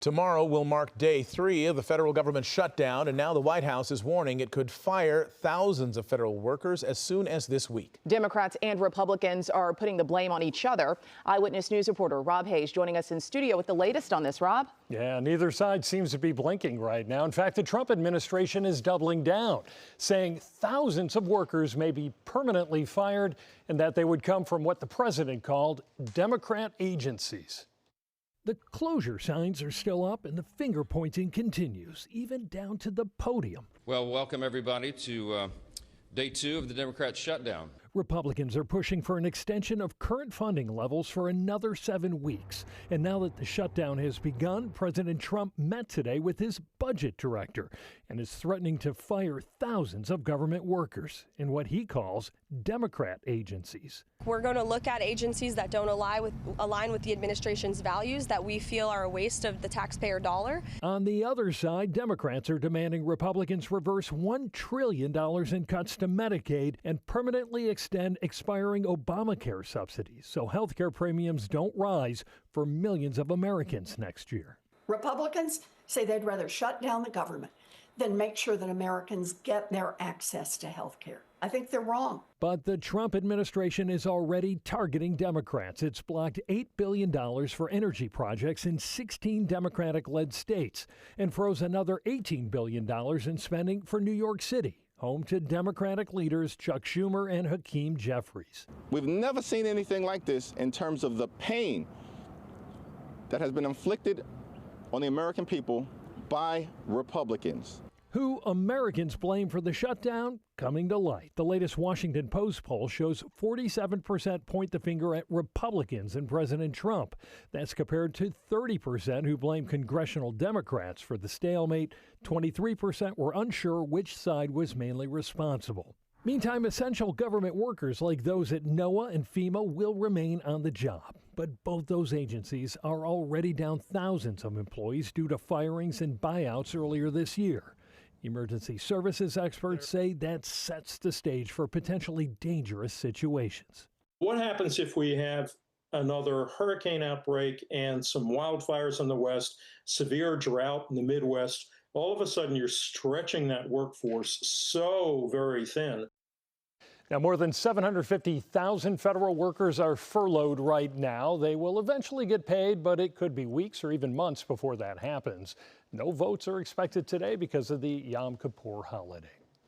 Tomorrow will mark day 3 of the federal government shutdown, and now the White House is warning it could fire thousands of federal workers as soon as this week. Democrats and Republicans are putting the blame on each other. Eyewitness News reporter Rob Hayes joining us in studio with the latest on this. Rob? Yeah, neither side seems to be blinking right now. In fact, the Trump administration is doubling down, saying thousands of workers may be permanently fired and that they would come from what the president called Democrat agencies. The closure signs are still up and the finger pointing continues, even down to the podium. Well, welcome everybody to day 2 of the Democrat shutdown. Republicans are pushing for an extension of current funding levels for another 7 weeks. And now that the shutdown has begun, President Trump met today with his budget director and is threatening to fire thousands of government workers in what he calls Democrat agencies. We're going to look at agencies that don't align with the administration's values that we feel are a waste of the taxpayer dollar. On the other side, Democrats are demanding Republicans reverse $1 trillion in cuts to Medicaid and permanently extend expiring Obamacare subsidies so health care premiums don't rise for millions of Americans next year. Republicans say they'd rather shut down the government than make sure that Americans get their access to health care. I think they're wrong. But the Trump administration is already targeting Democrats. It's blocked $8 billion for energy projects in 16 Democratic-led states and froze another $18 billion in spending for New York City, home to Democratic leaders Chuck Schumer and Hakeem Jeffries. We've never seen anything like this in terms of the pain that has been inflicted on the American people by Republicans. Who Americans blame for the shutdown coming to light. The latest Washington Post poll shows 47% point the finger at Republicans and President Trump. That's compared to 30% who blame congressional Democrats for the stalemate. 23% were unsure which side was mainly responsible. Meantime, essential government workers like those at NOAA and FEMA will remain on the job. But both those agencies are already down thousands of employees due to firings and buyouts earlier this year. Emergency services experts say that sets the stage for potentially dangerous situations. What happens if we have another hurricane outbreak and some wildfires in the West, severe drought in the Midwest? All of a sudden, you're stretching that workforce so very thin. Now, more than 750,000 federal workers are furloughed right now. They will eventually get paid, but it could be weeks or even months before that happens. No votes are expected today because of the Yom Kippur holiday.